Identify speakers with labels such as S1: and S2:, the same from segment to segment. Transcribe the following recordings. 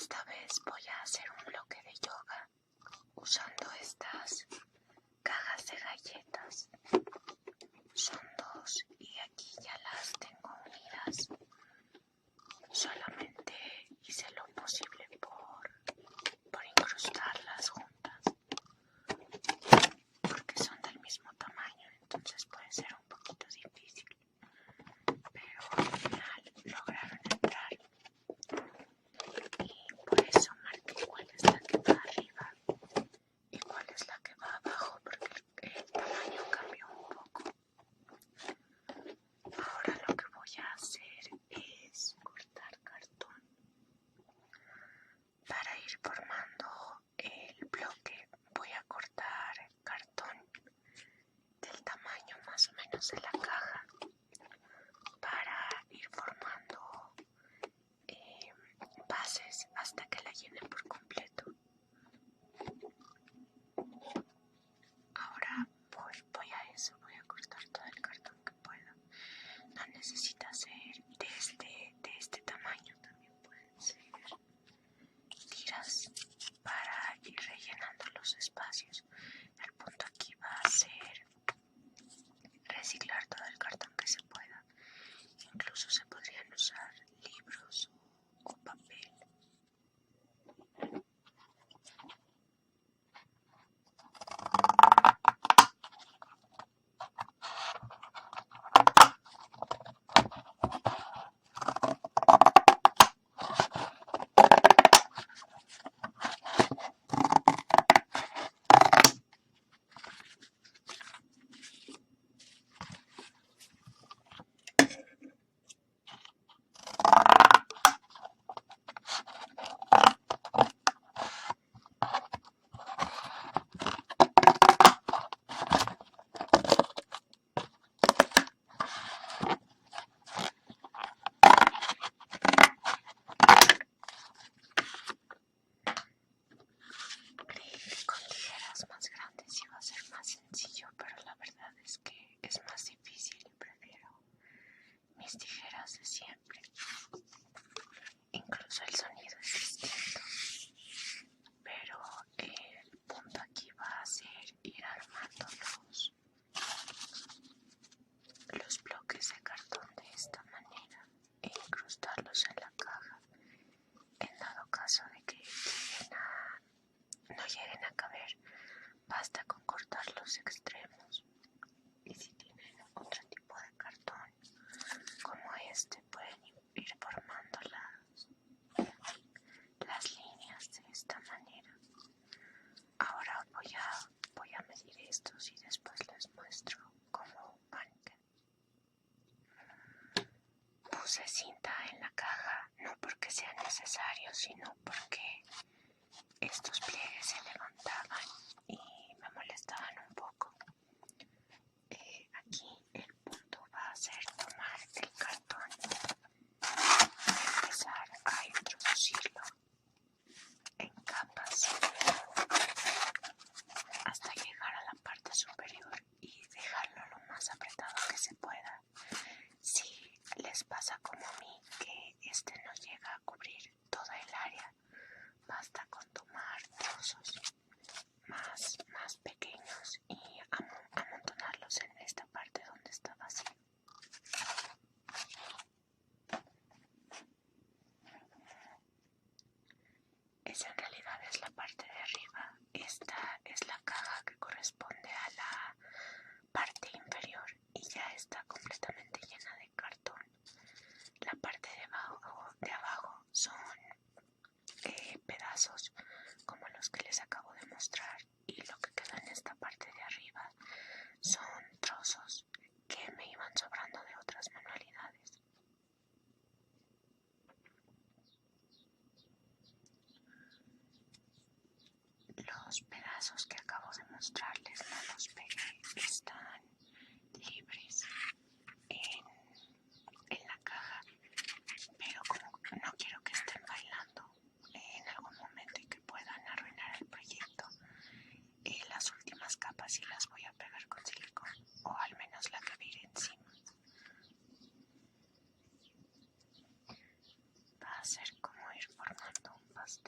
S1: Esta vez voy a hacer un bloque de yoga usando estas cajas de galletas. Son dos y aquí ya las tengo unidas. Solamente hice lo posible por incrustarlas juntas, porque son del mismo tamaño, entonces puede ser un poquito difícil, pero al final lograron entrar y por eso marqué cuál es la que va arriba y cuál es la que va abajo, porque el tamaño cambió un poco. Ahora lo que voy a hacer es cortar cartón para ir formando el bloque. Voy a cortar cartón del tamaño más o menos de la caja para ir formando bases hasta que la llene por completo. Ahora voy a eso, voy a cortar todo el cartón que pueda. No necesita ser de este tamaño, también pueden ser tiras para ir rellenando los espacios. El punto aquí va a ser reciclar todo el cartón que se pueda. Incluso se podrían usar libros o papel. Con tijeras más grandes iba a ser más sencillo, pero la verdad es que es más difícil y prefiero mis tijeras de siempre. Incluso el sonido es distinto, pero el punto aquí va a ser ir armando los bloques de cartón de esta manera e incrustarlos en la caja. En dado caso de que no lleguen a caber, basta con cortar los extremos. Y si tienen otro tipo de cartón como este, pueden ir formando las líneas de esta manera. Ahora voy a medir estos y después les muestro cómo van. Puse cinta en la caja no porque sea necesario, sino porque estos pliegues se levantaban y me molestaban un poco. Aquí el punto va a ser tomar el cartón y empezar a introducirlo en capas hasta llegar a la parte superior y dejarlo lo más apretado que se pueda. Si les pasa como a mí que este no llega a cubrir toda el área, basta con tomar trozos más pequeños y amontonarlos en esta parte donde está vacío. Esa en realidad es la parte de arriba. Esta es la caja que corresponde a la parte inferior y ya está completamente llena de cartón. La parte de abajo son pedazos como los que les acabo de mostrar, y lo que queda en esta parte de arriba son trozos que me iban sobrando de otras manualidades. Los pedazos que acabo de mostrarles no los pegué, están libres en la caja, pero como no quiero que estén bailando en algún momento y que puedan arruinar el proyecto, las últimas capas sí las voy a pegar con silicón, o al menos la que vire encima. Va a ser como ir formando un pastel.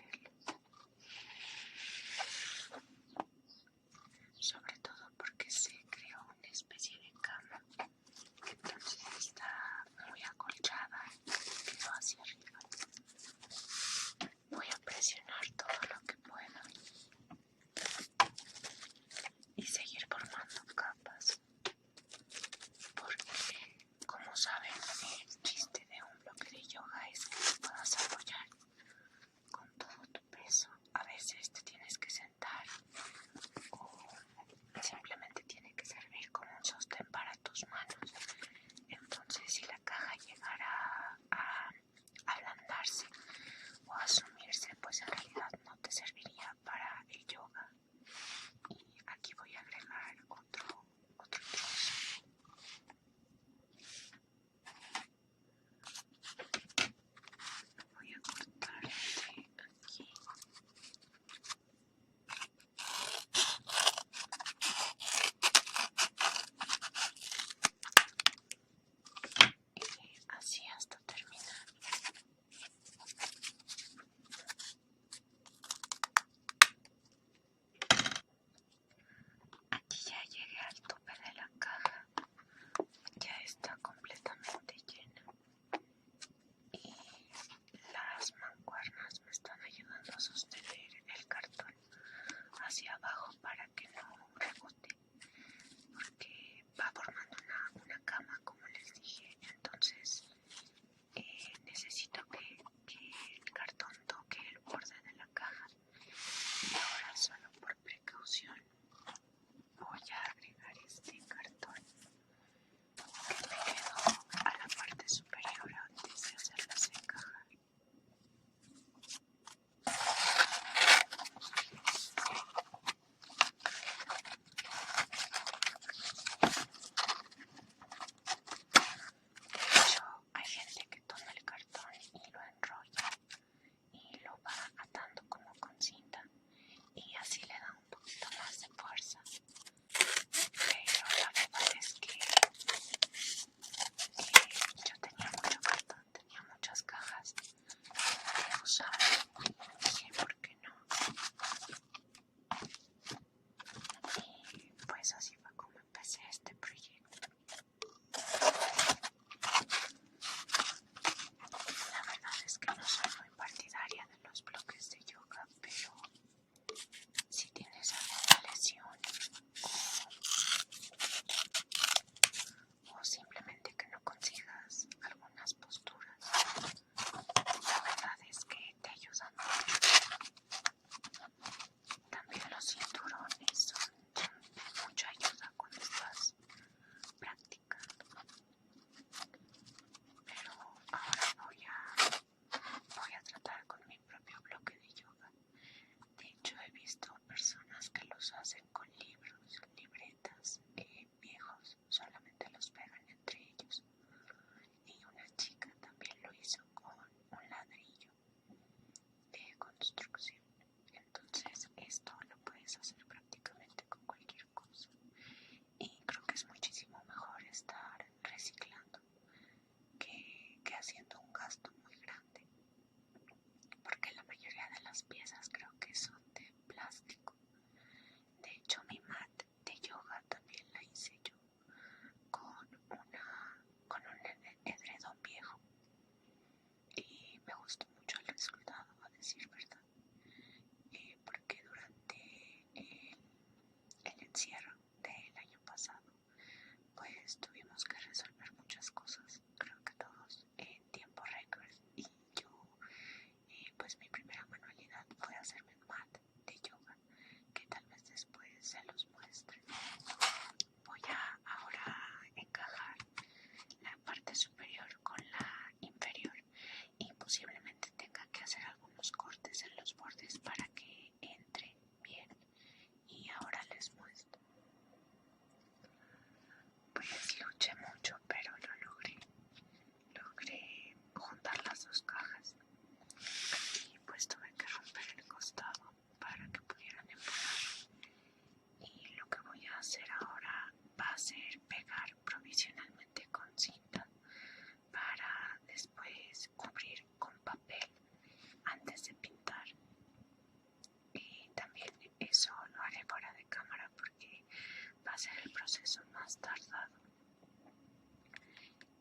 S1: a ser el proceso más tardado.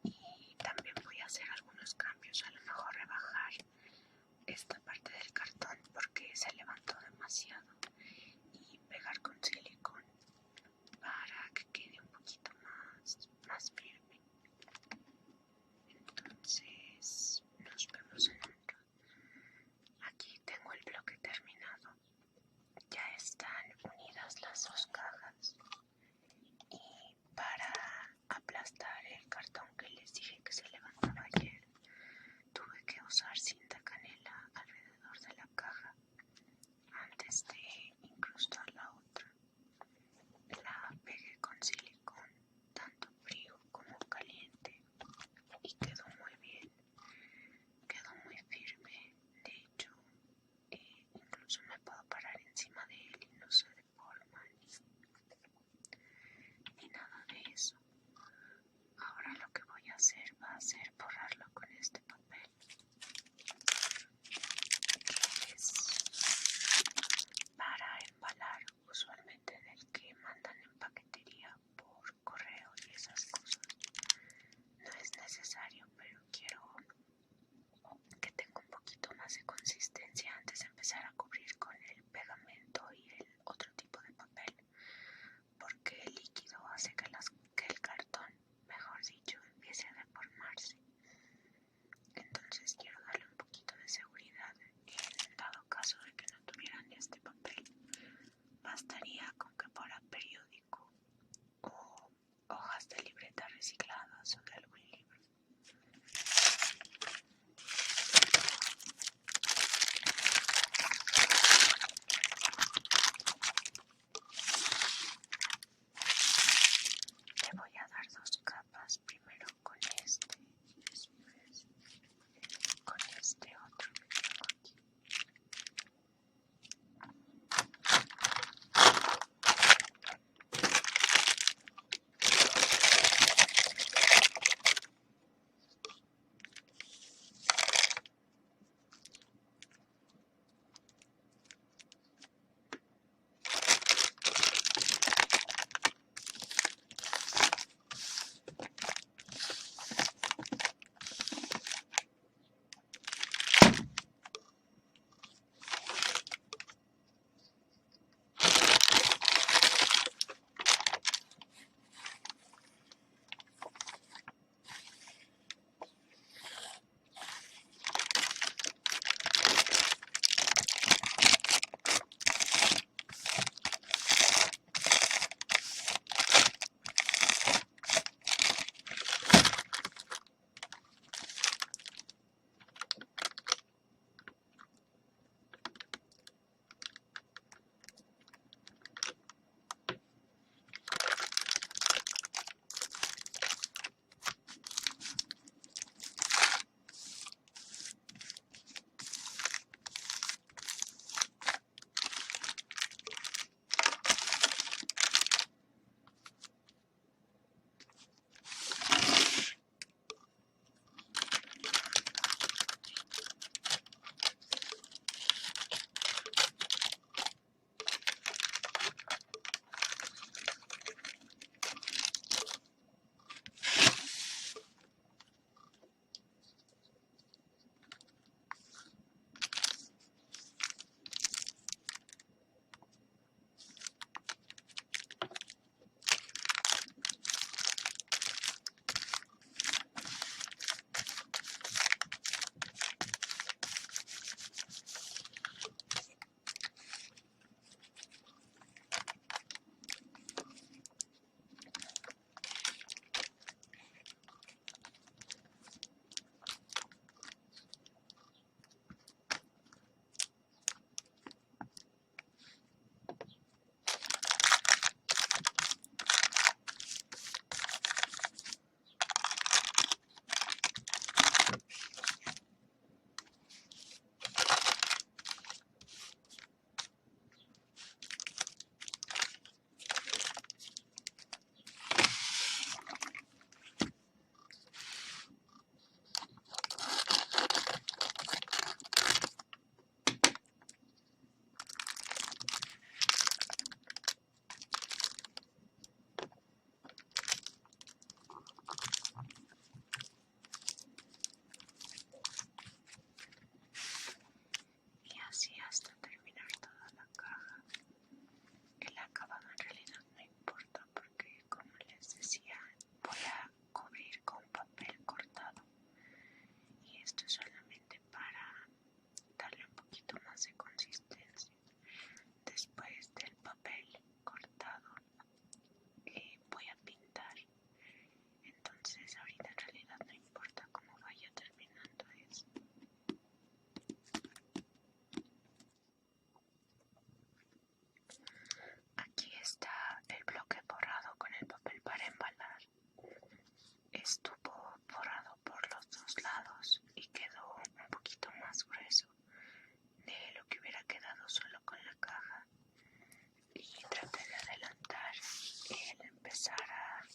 S1: Y también voy a hacer algunos cambios, a lo mejor rebajar esta parte del cartón porque se levantó demasiado y pegar con silicón para que quede un poquito más firme. Entonces nos vemos en un rato. Aquí tengo el bloque terminado. Ya están unidas las dos cajas y para aplastar el cartón que les dije que se levantaba ayer, tuve que usar cinta canela alrededor de la caja antes de incrustar la otra. La pegué con silicón, tanto frío como esto es solamente para darle un poquito más de consistencia. Después del papel cortado voy a pintar. Entonces ahorita en realidad no importa cómo vaya terminando eso. Aquí está el bloque borrado con el papel para embalar. Estuvo borrado por los dos lados y quedó un poquito más grueso de lo que hubiera quedado solo con la caja. Y traté de adelantar el empezar a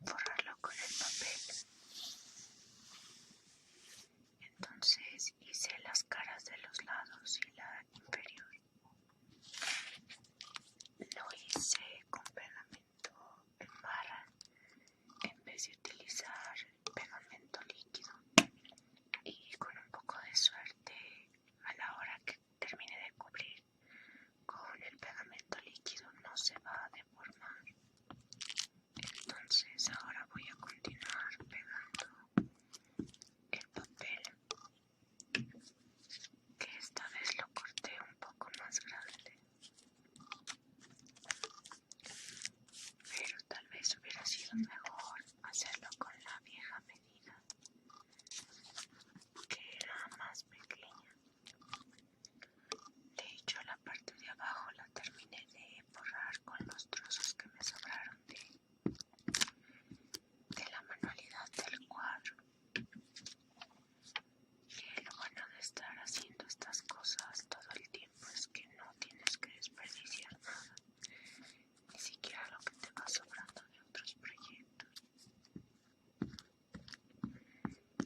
S1: forrarlo con el papel. Entonces hice las caras de los lados y la inferior. Lo hice con pegamento en barra en vez de utilizar pegamento líquido. Y con un poco de suerte, a la hora que termine de cubrir con el pegamento líquido no se va a deformar. Entonces ahora voy a continuar pegando el papel, que esta vez lo corté un poco más grande, pero tal vez hubiera sido mejor hacerlo con la vieja medida, que era más pequeña. De hecho, la parte de abajo la terminé de forrar con los trozos que me sobraron de la manualidad del cuadro. Y lo bueno de estar haciendo estas cosas todo el tiempo es que no tienes que desperdiciar nada, ni siquiera lo que te va sobrando de otros proyectos.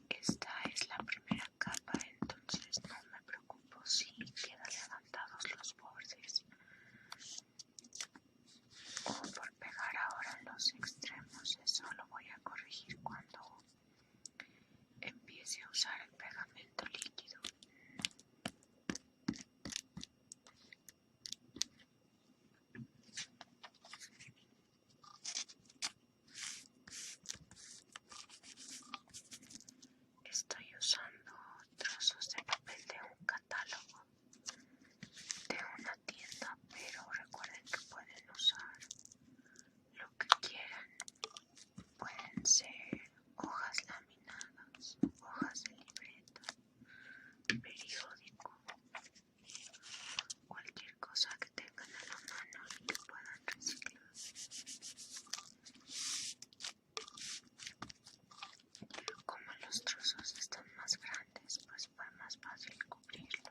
S1: Esta es la primera capa, entonces no me preocupo si quedan levantados los bordes o por pegar ahora los extremos. Eso lo voy a corregir cuando empiece a usar el pegamento líquido. Estoy usando trozos de papel de un catálogo de una tienda, pero recuerden que pueden usar lo que quieran. Pueden ser hojas laminadas, hojas de libreta, periódico, cualquier cosa que tengan a la mano y que puedan reciclar. Como los trozos están más grandes, pues fue más fácil cubrirlo.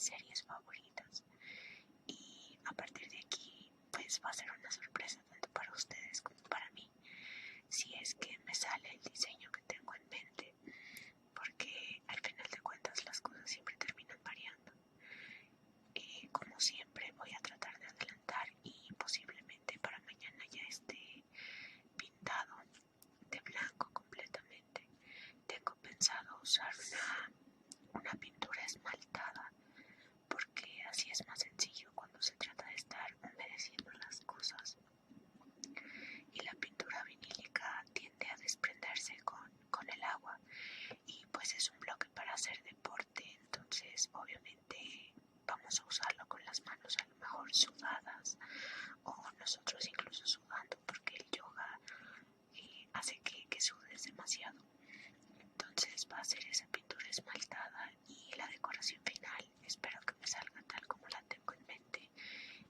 S1: series favoritas. Y a partir de aquí, pues va a ser una sorpresa tanto para ustedes como para mí, si es que me sale el diseño que tengo en mente, porque al final de cuentas las cosas siempre terminan variando. Como siempre, voy a tratar de adelantar y posiblemente para mañana ya esté pintado de blanco completamente. Tengo pensado usar una pintura esmaltada, porque así es más sencillo cuando se trata de estar humedeciendo las cosas. Y la pintura vinílica tiende a desprenderse con el agua, y pues es un bloque para hacer deporte, entonces obviamente vamos a usarlo con las manos a lo mejor sudadas, o nosotros incluso sudando, porque el yoga hace que sudes demasiado. Entonces va a ser esa pintura esmaltada, y la decoración final espero que me salga tal como la tengo en mente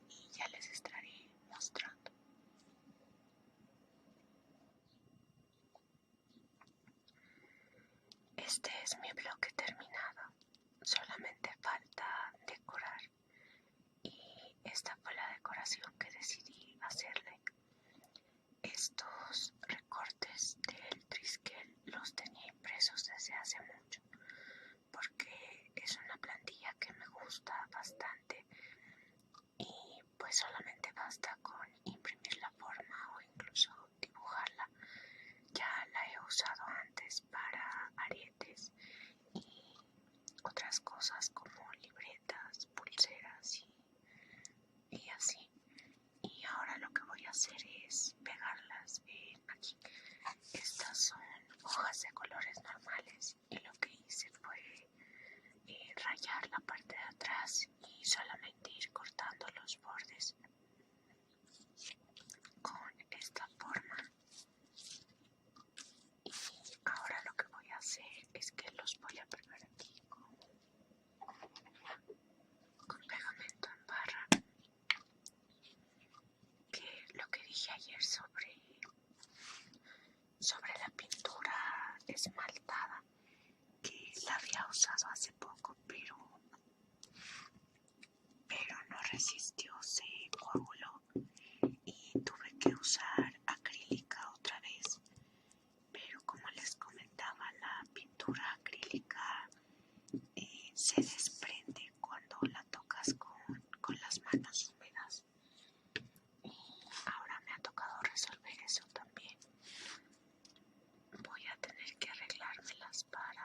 S1: y ya les estaré mostrando. Este es mi bloque terminado, solamente falta decorar, y esta fue la decoración que decidí hacerle. Estos recortes del Triskel los tenía impresos desde hace mucho, porque es una plantilla que me gusta bastante, y pues solamente basta con imprimir la forma o incluso dibujarla. Ya la he usado antes para aretes y otras cosas como libretas, pulseras y así. Y ahora lo que voy a hacer es pegarlas aquí. Estas son hojas de colores normales, y lo que hice fue rayar la parte de atrás y solamente ir cortando los bordes con esta forma. Y ahora lo que voy a hacer es que los voy a pegar aquí con pegamento en barra, que lo que dije ayer sobre la pintura esmaltada, que la había usado hace poco, pero no resistió, se coaguló y tuve que usar acrílica otra vez. Pero como les comentaba, la pintura acrílica se desprende cuando la tocas con las manos húmedas, y ahora me ha tocado resolver eso también. Voy a tener que arreglármelas para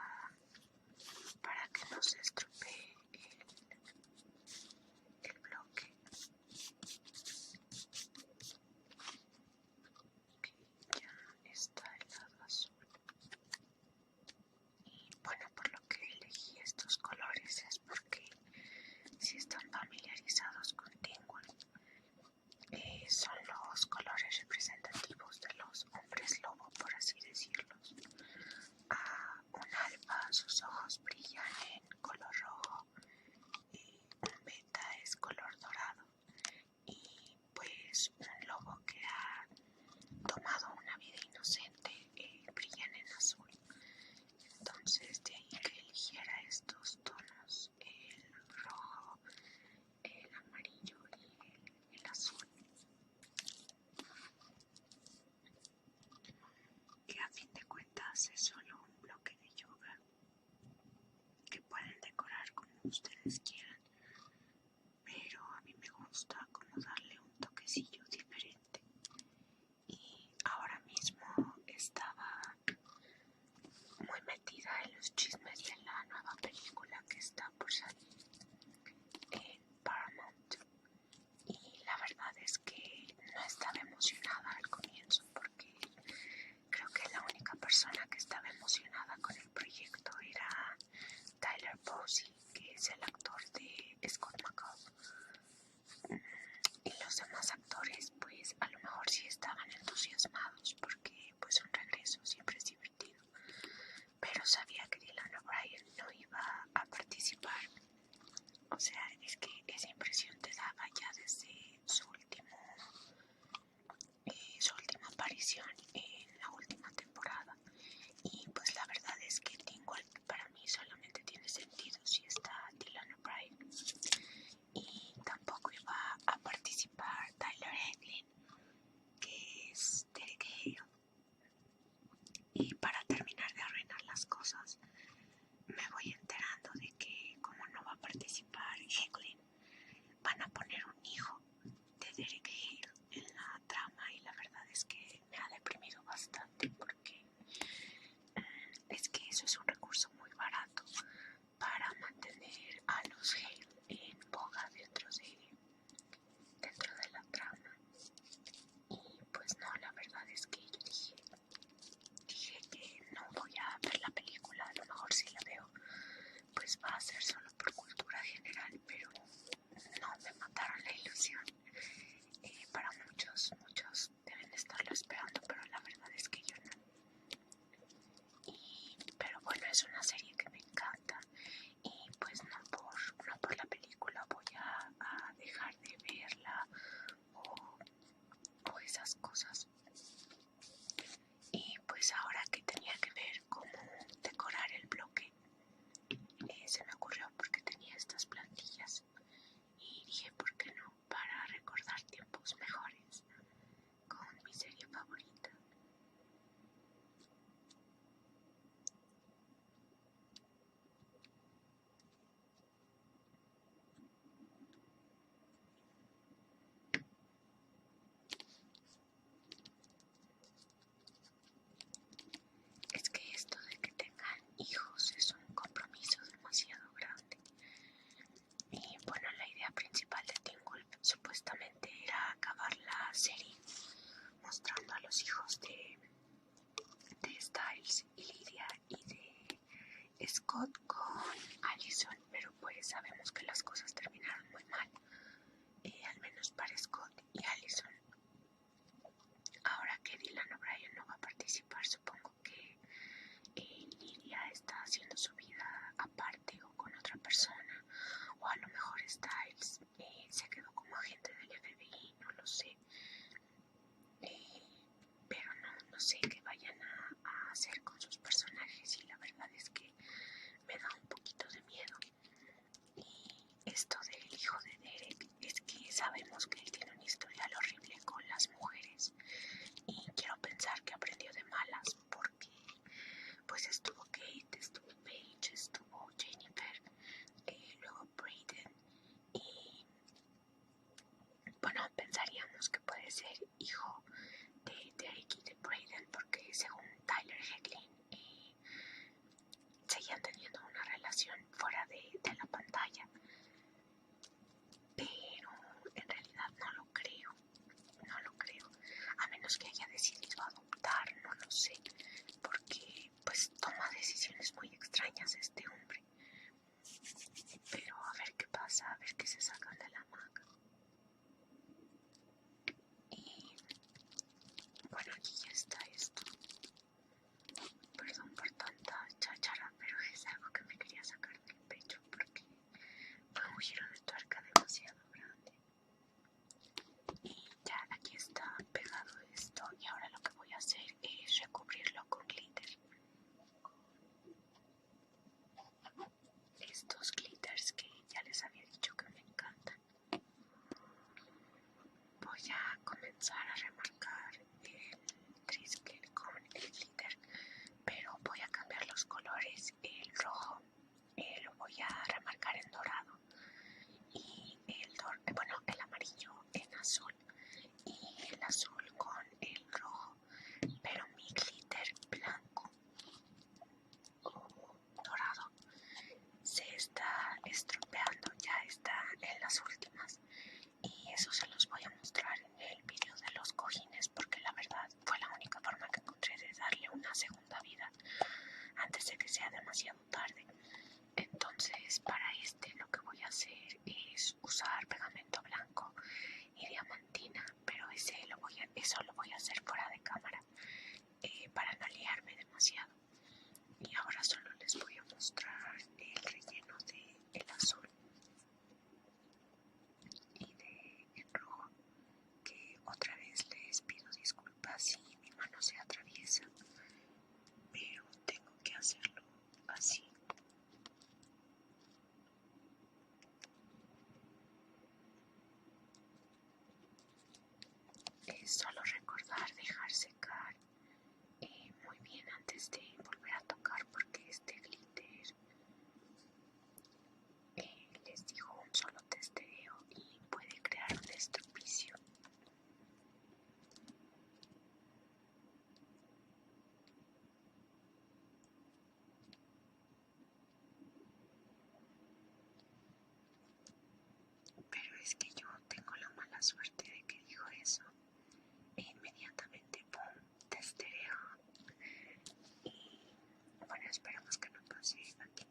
S1: que no se estropee el bloque. Okay, ya está el lado azul. Y bueno, por lo que elegí estos colores es porque si están familiarizados con Tingwell, son los colores representativos de los hombres lobo, por así decirlos. Un alfa, sus ojos brillan en color rojo, un beta es color dorado, y pues un lobo que ha tomado una vida inocente brillan en azul. Entonces de ahí que eligiera estos tonos, el rojo, el amarillo y el azul, que a fin de cuentas es solo un bloque de yoga que pueden decorar como ustedes quieran, pero a mí me gusta como darle un toquecillo diferente. Y ahora mismo estaba muy metida en los chismes de la nueva película que está por salir en Paramount, y la verdad es que no estaba emocionada al comienzo, porque creo que la única persona que estaba emocionada con el proyecto era Tyler Posey, que es el actor de Scott McCall. Y los demás actores pues a lo mejor sí estaban entusiasmados, porque pues un regreso siempre es divertido, pero sabía que Dylan O'Brien no iba a participar. O sea, es que esa impresión te daba ya desde su última aparición en la última temporada. Y pues la verdad es que Tingwell para mí solamente tiene sentido si está Dylan O'Brien. Allison. Ahora que Dylan O'Brien no va a participar, supongo que Lydia está haciendo su vida aparte o con otra persona, o a lo mejor Styles se quedó como agente del FBI, no lo sé. Pero no sé qué vayan a hacer con sus personajes, y la verdad es que me da un poquito de miedo. Y esto del hijo de Derek es que sabemos que él tiene un historial horrible con las mujeres, y quiero pensar que aprendió de malas, porque pues estuvo Kate, estuvo Paige, estuvo Jennifer, luego Brayden, y bueno, pensaríamos que puede ser hijo de Derek y de Brayden, porque según Tyler Hoechlin seguían teniendo una relación fuera de la pantalla, pero en realidad no lo creo, a menos que haya decidido adoptar, no lo sé, porque pues toma decisiones muy extrañas este hombre. Pero a ver qué pasa, a ver qué se sacan de la manga. Y bueno, aquí ya está esto. Perdón por tanta cháchara, pero es algo que me quería sacar del pecho porque fue un giro de tuerca demasiado grande. Y ya aquí está pegado esto, y ahora lo que voy a hacer es recubrirlo con glitter. Estos glitters que ya les había dicho que me encantan. Voy a comenzar a remarcar el triskel con el glitter, pero voy a cambiar los colores. El rojo lo voy a remarcar en dorado, y el amarillo en azul, y el azul con el rojo. Pero mi glitter blanco o dorado se está estropeando, ya está en las últimas, y eso se los voy a mostrar en el vídeo de los cojines, porque la verdad fue la única forma que encontré de darle una segunda vida antes de que sea demasiado tarde. Entonces para este lo que voy a hacer es usar pegamento blanco y diamantina, pero eso lo voy a hacer fuera de cámara, para no liarme demasiado. Y ahora solo les voy a mostrar el relleno del azul y del rojo, que otra vez les pido disculpas si mi mano se atraviesa, pero tengo que hacerlo así. Es solo recordar dejar secar muy bien antes de volver a tocar, porque este glitter, les digo, un solo testeo y puede crear un estropicio. Pero es que yo tengo la mala suerte de que digo eso e inmediatamente ¡pum! Testereo. Y bueno, esperemos que no pase aquí.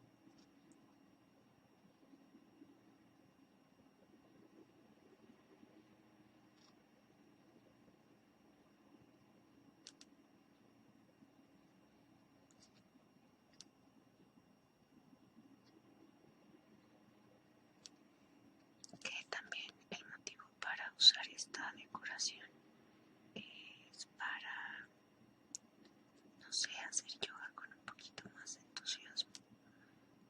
S1: Que también el motivo para usar esta decoración es para, no sé, hacer yoga con un poquito más de entusiasmo.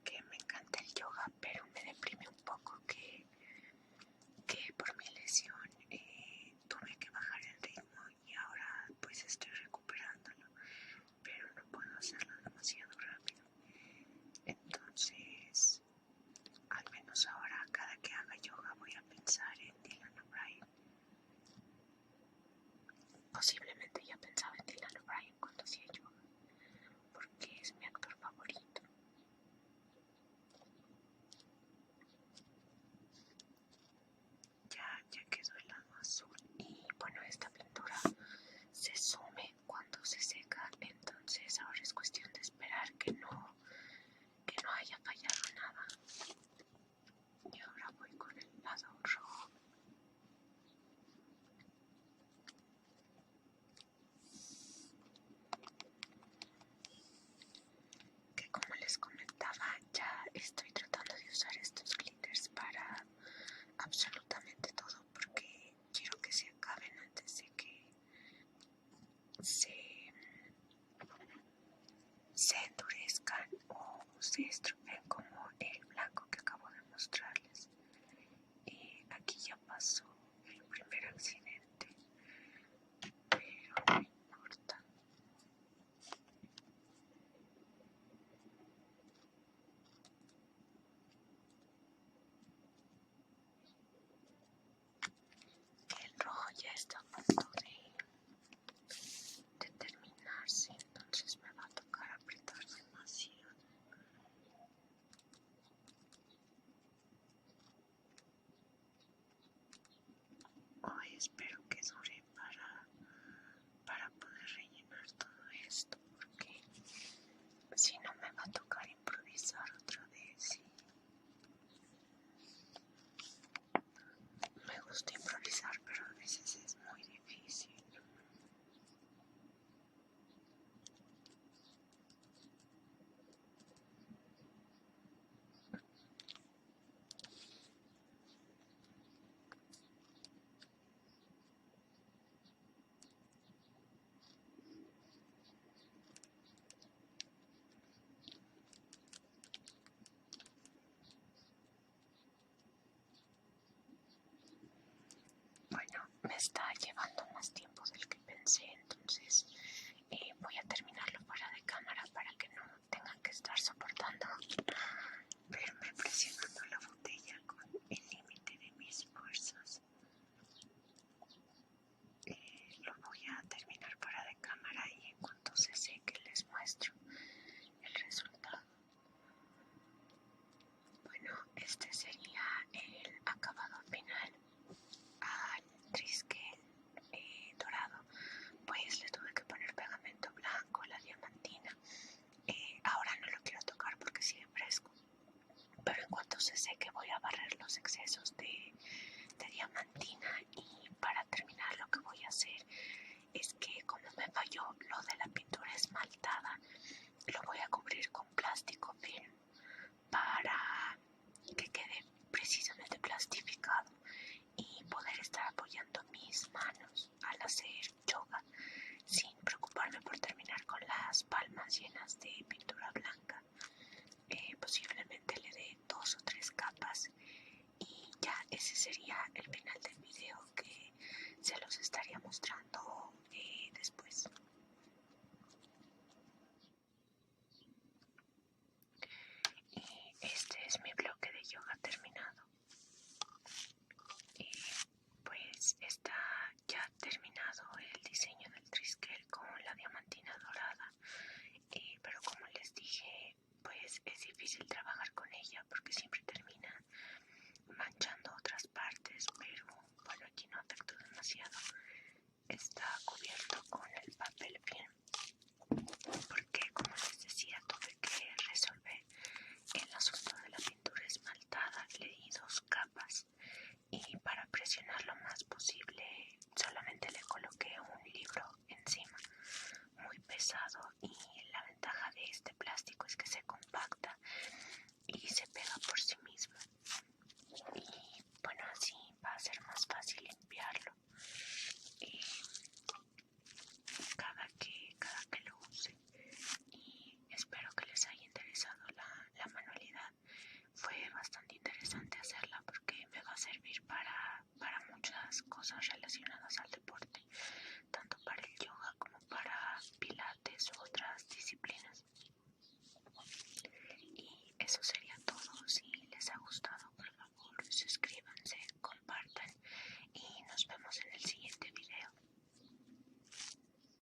S1: Que me encanta el yoga, pero me deprime un poco que por mi lesión tuve que bajar el ritmo, y ahora pues estoy recuperándolo, pero no puedo hacerlo demasiado rápido. Entonces, al menos ahora, cada que haga yoga voy a pensar en Dylan O'Brien. Posiblemente ya pensaba en Dylan O'Brien cuando hacía yoga, porque es mi actor favorito. Ya quedó el lado azul, y bueno, esta pintura se sume cuando se seca, entonces ahora es cuestión de esperar que no haya fallado nada. Y ahora voy con el lado rojo. espero que dure para poder rellenar todo esto, porque si no me va a tocar improvisar otra vez. Y me gusta improvisar, pero a veces es muy difícil. Bueno, me está llevando más tiempo del que pensé, entonces voy a terminarlo fuera de cámara para que no tengan que estar soportando verme presionando la botella con el límite de mis fuerzas. Lo voy a terminar fuera de cámara y en cuanto se seque les muestro el resultado. Bueno, este sería el acabado final al triskel dorado. Pues le tuve que poner pegamento blanco, la diamantina. Ahora no lo quiero tocar porque sigue fresco, pero en cuanto se seque voy a barrer los excesos de diamantina. Y para terminar lo que voy a hacer es que, como me falló lo de la pintura esmaltada, lo voy a cubrir con plástico film para que quede precisamente plastificado y poder estar apoyando mis manos al hacer yoga sin preocuparme por terminar con las palmas llenas de pintura blanca. Posiblemente le dé 2 o 3 capas y ya ese sería el final del video, que se los estaría mostrando después. Y este es mi bloque de yoga terminado. Pues está ya terminado el diseño del triskel con la diamantina dorada, pero como les dije, pues es difícil trabajar con ella porque siempre termina manchando otras partes, pero bueno, aquí no afectó demasiado. Está cubierto con el papel film porque, como les decía, tuve que resolver el asunto de la pintura esmaltada. Le di 2 capas y para presionar lo más posible solamente le coloqué un libro encima muy pesado, y la ventaja de este plástico es que se compacta y se pega por sí mismo, y bueno, así va a ser más fácil limpiarlo cada que lo use. Y espero que les haya interesado la manualidad. Fue bastante interesante hacerla porque me va a servir para muchas cosas relacionadas al deporte, tanto para el yoga como para pilates u otras